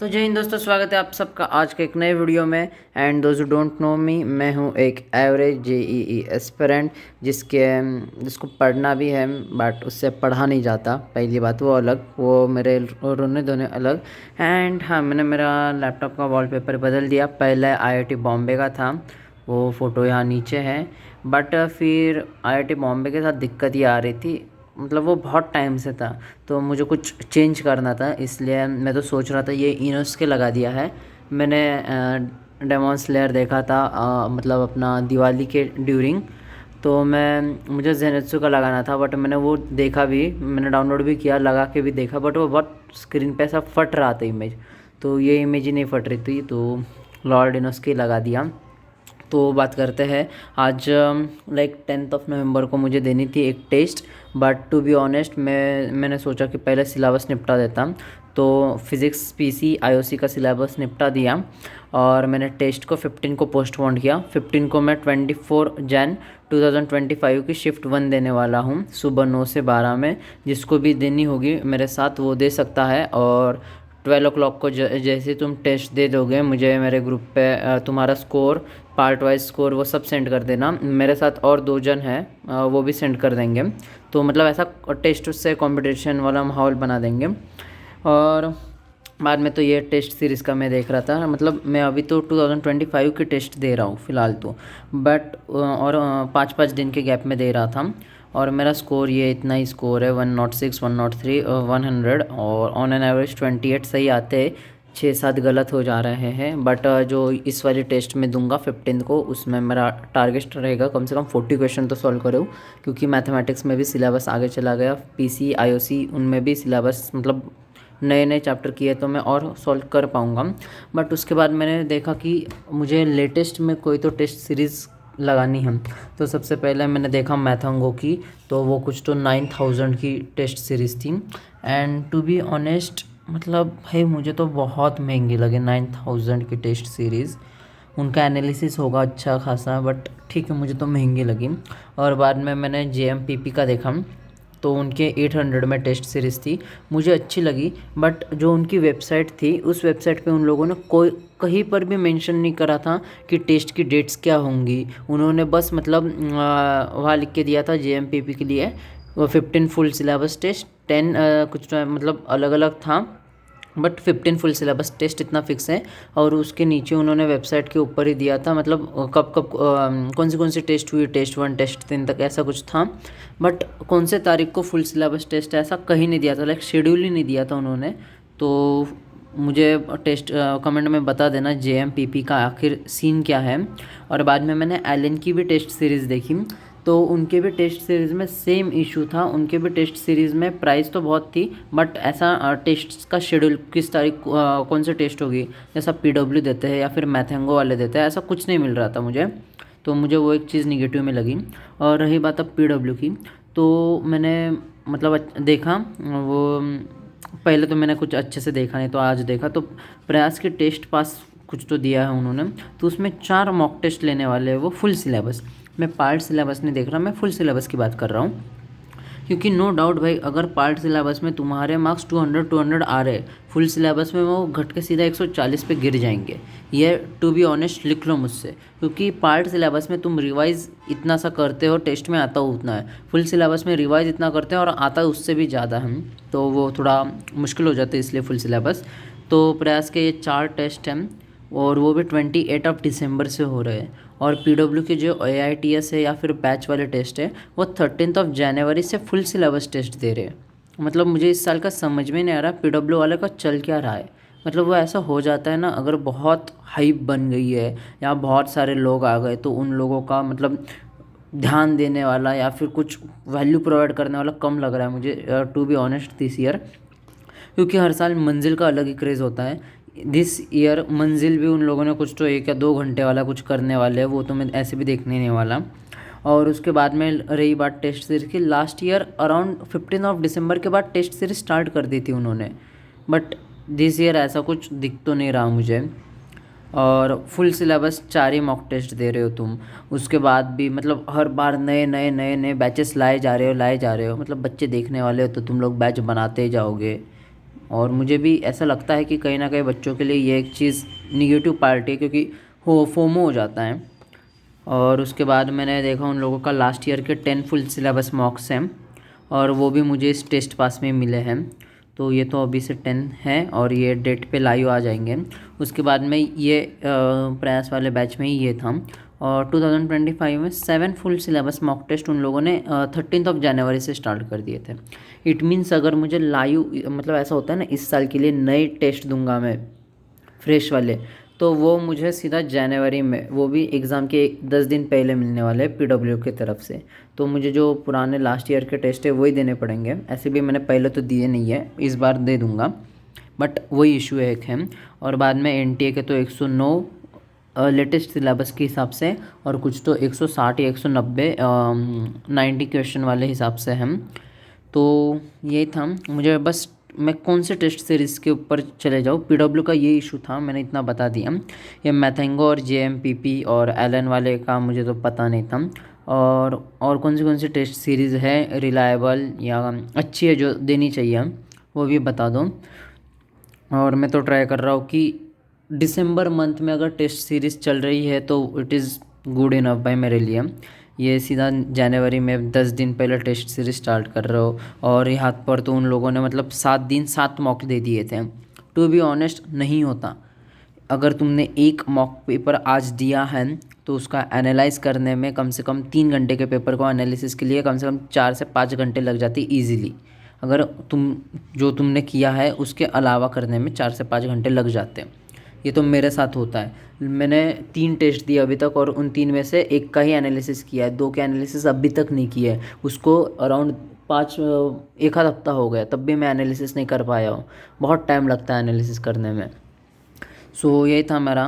तो जय हिंद दोस्तों, स्वागत है आप सबका आज के एक नए वीडियो में। एंड दोस्त डोंट नो मी, मैं हूँ एक एवरेज जेईई एस्पिरेंट जिसको पढ़ना भी है बट उससे पढ़ा नहीं जाता। पहली बात वो अलग, वो मेरे रोने धोने अलग। एंड हाँ, मैंने मेरा लैपटॉप का वॉलपेपर बदल दिया। पहले आईआईटी बॉम्बे का था, वो फ़ोटो यहाँ नीचे है। बट फिर आईआईटी बॉम्बे के साथ दिक्कत ये आ रही थी, मतलब वो बहुत टाइम से था तो मुझे कुछ चेंज करना था, इसलिए मैं तो सोच रहा था ये इनोस के लगा दिया है। मैंने डेमॉन स्लेयर देखा था, मतलब अपना दिवाली के ड्यूरिंग। तो मुझे जेनेत्सु का लगाना था, बट मैंने वो देखा भी, मैंने डाउनलोड भी किया, लगा के भी देखा, बट वो बहुत स्क्रीन पे ऐसा फट रहा था इमेज। तो ये इमेज ही नहीं फट रही थी, तो लॉर्ड इनोस की लगा दिया। तो बात करते हैं आज, लाइक 10 नवंबर को मुझे देनी थी एक test. But to be honest मैंने सोचा कि पहले सिलेबस निपटा देता। तो फिज़िक्स पीसी आईओसी का सिलेबस निपटा दिया और मैंने टेस्ट को 15 को पोस्टपोन किया। 15 को मैं 24 जन 2025 की शिफ्ट 1 देने वाला हूँ, सुबह 9 से 12 में। जिसको भी देनी होगी मेरे साथ वो दे सकता है। और 12 o'clock को जैसे तुम टेस्ट दे दोगे मुझे मेरे ग्रुप पे तुम्हारा स्कोर, पार्ट वाइज स्कोर वो सब सेंड कर देना। मेरे साथ और 2 जन हैं, वो भी सेंड कर देंगे। तो मतलब ऐसा टेस्ट से कंपटीशन वाला माहौल बना देंगे। और बाद में तो ये टेस्ट सीरीज़ का मैं देख रहा था, मतलब मैं अभी तो 2025 की टेस्ट दे रहा हूँ फ़िलहाल तो। बट और 5-5 दिन के गैप में दे रहा था। और मेरा स्कोर ये इतना ही स्कोर है, 106, 103, 100। और ऑन एन एवरेज 28 सही आते हैं, 6-7 गलत हो जा रहे हैं। बट जो इस वाली टेस्ट में दूंगा 15 को, उसमें मेरा टारगेट रहेगा कम से कम 40 क्वेश्चन तो सॉल्व करूँ। क्योंकि मैथमेटिक्स में भी सिलेबस आगे चला गया, पीसी आईओसी उनमें भी सिलेबस मतलब नए नए चैप्टर किए तो मैं और सॉल्व कर पाऊँगा। बट उसके बाद मैंने देखा कि मुझे लेटेस्ट में कोई तो टेस्ट सीरीज़ लगानी है। तो सबसे पहले मैंने देखा मैथंगो की, तो वो कुछ तो 9000 की टेस्ट सीरीज़ थी। एंड टू बी ऑनेस्ट मतलब भाई मुझे तो बहुत महंगी लगे 9000 की टेस्ट सीरीज़। उनका एनालिसिस होगा अच्छा खासा, बट ठीक है मुझे तो महंगी लगी। और बाद में मैंने जेएमपीपी का देखा, तो उनके 800 में टेस्ट सीरीज़ थी, मुझे अच्छी लगी। बट जो उनकी वेबसाइट थी, उस वेबसाइट पे उन लोगों ने कोई कहीं पर भी मेंशन नहीं करा था कि टेस्ट की डेट्स क्या होंगी। उन्होंने बस मतलब वहाँ लिख के दिया था जेएमपीपी के लिए वो 15 फुल सिलेबस टेस्ट, 10 कुछ मतलब अलग अलग था, बट 15 फुल सिलेबस टेस्ट इतना फिक्स है। और उसके नीचे उन्होंने वेबसाइट के ऊपर ही दिया था, मतलब कब कब कौन सी टेस्ट हुई, टेस्ट 1 टेस्ट 3 तक ऐसा कुछ था। बट कौन से तारीख को फुल सिलेबस टेस्ट है ऐसा कहीं नहीं दिया था, लाइक शेड्यूल ही नहीं दिया था उन्होंने। तो मुझे टेस्ट कमेंट में बता देना जेएमपीपी का आखिर सीन क्या है। और बाद में मैंने एलन की भी टेस्ट सीरीज़ देखी, तो उनके भी टेस्ट सीरीज़ में सेम इशू था। उनके भी टेस्ट सीरीज़ में प्राइस तो बहुत थी, बट ऐसा टेस्ट का शेड्यूल किस तारीख कौन से टेस्ट होगी जैसा पीडब्ल्यू देते हैं या फिर मैथेंगो वाले देते हैं, ऐसा कुछ नहीं मिल रहा था मुझे। तो मुझे वो एक चीज़ निगेटिव में लगी। और रही बात अब पीडब्ल्यू की, तो मैंने मतलब देखा वो, पहले तो मैंने कुछ अच्छे से देखा नहीं, तो आज देखा तो प्रयास के टेस्ट पास कुछ तो दिया है उन्होंने। तो उसमें 4 मॉक टेस्ट लेने वाले हैं, वो फुल सिलेबस। मैं पार्ट सिलेबस नहीं देख रहा, मैं फुल सिलेबस की बात कर रहा हूँ। क्योंकि नो डाउट भाई, अगर पार्ट सिलेबस में तुम्हारे मार्क्स 200 आ रहे, फुल सिलेबस में वो घट के सीधा 140 पे गिर जाएंगे। ये टू बी ऑनेस्ट लिख लो मुझसे। क्योंकि पार्ट सिलेबस में तुम रिवाइज़ इतना सा करते हो, टेस्ट में आता हो उतना है। फुल सिलेबस में रिवाइज़ इतना करते हैं और आता है उससे भी ज़्यादा हम, तो वो थोड़ा मुश्किल हो जाता है, इसलिए फुल सिलेबस। तो प्रयास के ये 4 टेस्ट हैं और वो भी 28 दिसंबर से हो रहे हैं। और पीडब्ल्यू के जो AITS है या फिर बैच वाले टेस्ट है, वो 13 जनवरी से फुल सिलेबस टेस्ट दे रहे हैं। मतलब मुझे इस साल का समझ में नहीं आ रहा पीडब्ल्यू वाले का चल क्या रहा है। मतलब वो ऐसा हो जाता है ना, अगर बहुत हाइप बन गई है या बहुत सारे लोग आ गए, तो उन लोगों का मतलब ध्यान देने वाला या फिर कुछ वैल्यू प्रोवाइड करने वाला कम लग रहा है मुझे, to be honest this year. क्योंकि हर साल मंजिल का अलग ही क्रेज़ होता है। दिस ईयर मंजिल भी उन लोगों ने कुछ तो 1 या 2 घंटे वाला कुछ करने वाले हैं, वो तो मैं ऐसे भी देखने नहीं वाला। और उसके बाद में रही बात टेस्ट सीरीज़ की, लास्ट ईयर अराउंड 15 दिसंबर के बाद टेस्ट सीरीज स्टार्ट कर दी थी उन्होंने। बट दिस ईयर ऐसा कुछ दिख तो नहीं रहा मुझे। और फुल सिलेबस 4 ही मॉक टेस्ट दे रहे हो तुम, उसके बाद भी मतलब हर बार नए नए नए नए बैचेस लाए जा रहे हो, मतलब बच्चे देखने वाले हो तो तुम लोग बैच बनाते ही जाओगे। और मुझे भी ऐसा लगता है कि कहीं ना कहीं बच्चों के लिए ये एक चीज़ निगेटिव पार्ट है, क्योंकि फोमो हो जाता है। और उसके बाद मैंने देखा उन लोगों का लास्ट ईयर के 10 फुल सिलेबस मॉक्स हैं, और वो भी मुझे इस टेस्ट पास में मिले हैं। तो ये तो अभी से 10 है और ये डेट पे लाइव आ जाएंगे। उसके बाद में ये प्रयास वाले बैच में ही ये था। और 2025 में 7 फुल सिलेबस मॉक टेस्ट उन लोगों ने 13 जनवरी से स्टार्ट कर दिए थे। इट मीन्स अगर मुझे लाइव, मतलब ऐसा होता है ना, इस साल के लिए नए टेस्ट दूंगा मैं फ्रेश वाले, तो वो मुझे सीधा जनवरी में, वो भी एग्ज़ाम के 10 दिन पहले मिलने वाले हैं पीडब्ल्यू की तरफ से। तो मुझे जो पुराने लास्ट ईयर के टेस्ट है वही देने पड़ेंगे। ऐसे भी मैंने पहले तो दिए नहीं है, इस बार दे दूँगा, बट वही इशू है एक है। और बाद में एनटीए के तो 109 लेटेस्ट सिलेबस के हिसाब से, और कुछ तो 160 या 190 90 क्वेश्चन वाले हिसाब से हैं। तो ये था। मुझे बस, मैं कौन से टेस्ट सीरीज़ के ऊपर चले जाऊँ, पीडब्ल्यू का ये इशू था, मैंने इतना बता दिया। ये मैथेंगो और जेएमपीपी और एलन वाले का मुझे तो पता नहीं था। और कौन सी टेस्ट सीरीज़ है रिलायबल या अच्छी है जो देनी चाहिए, वो भी बता दो। और मैं तो ट्राई कर रहा हूँ कि दिसंबर मंथ में अगर टेस्ट सीरीज़ चल रही है तो इट इज़ गुड इनफ भाई मेरे लिए। ये सीधा जनवरी में 10 दिन पहले टेस्ट सीरीज स्टार्ट कर रहे हो, और यहाँ पर तो उन लोगों ने मतलब 7 दिन 7 मॉक दे दिए थे। टू बी ऑनेस्ट नहीं होता। अगर तुमने एक मॉक पेपर आज दिया है तो उसका एनालाइज करने में कम से कम 3 घंटे के पेपर को एनालिसिस के लिए कम से कम 4 से 5 घंटे लग जाती ईजिली। अगर तुमने किया है उसके अलावा करने में 4 से 5 घंटे लग जाते हैं। ये तो मेरे साथ होता है। मैंने 3 टेस्ट दिए अभी तक, और उन 3 में से एक का ही एनालिसिस किया है, 2 के एनालिसिस अभी तक नहीं किया है। उसको अराउंड 1 आध हफ्ता हो गया, तब भी मैं एनालिसिस नहीं कर पाया हूँ। बहुत टाइम लगता है एनालिसिस करने में। सो यही था मेरा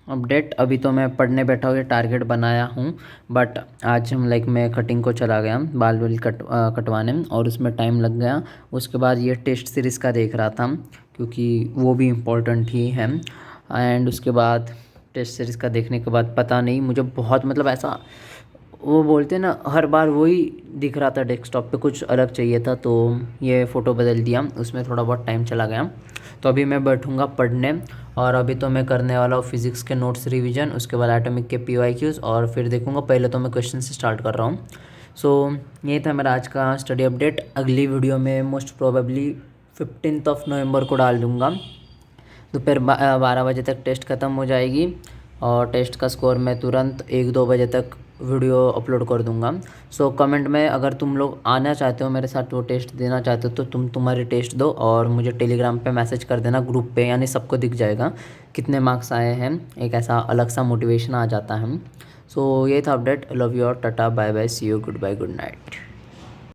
अपडेट। अभी तो मैं पढ़ने बैठा हूँ, ये टारगेट बनाया हूँ, बट आज मैं कटिंग को चला गया, बाल वाल कटवाने, और उसमें टाइम लग गया। उसके बाद ये टेस्ट सीरीज़ का देख रहा था, क्योंकि वो भी इम्पोर्टेंट ही है। एंड उसके बाद टेस्ट सीरीज़ का देखने के बाद पता नहीं मुझे बहुत, मतलब ऐसा वो बोलते हैं ना, हर बार वही दिख रहा था डेस्कटॉप पे, कुछ अलग चाहिए था, तो ये फ़ोटो बदल दिया, उसमें थोड़ा बहुत टाइम चला गया। तो अभी मैं बैठूंगा पढ़ने, और अभी तो मैं करने वाला हूँ फिज़िक्स के नोट्स रिवीजन, उसके बाद एटॉमिक के PYQs, और फिर देखूंगा। पहले तो मैं क्वेश्चन से स्टार्ट कर रहा हूँ। सो ये था मेरा आज का स्टडी अपडेट। अगली वीडियो में मोस्ट प्रोबेबली 15 नवंबर को डाल दूँगा। दोपहर 12 बजे तक टेस्ट ख़त्म हो जाएगी, और टेस्ट का स्कोर मैं तुरंत 1-2 बजे तक वीडियो अपलोड कर दूंगा। सो कमेंट में अगर तुम लोग आना चाहते हो मेरे साथ, वो टेस्ट देना चाहते हो, तो तुम्हारी टेस्ट दो, और मुझे टेलीग्राम पे मैसेज कर देना ग्रुप पे, यानी सबको दिख जाएगा कितने मार्क्स आए हैं। एक ऐसा अलग सा मोटिवेशन आ जाता है। सो ये था अपडेट। लव यू और tata bye bye, see you, goodbye, good night.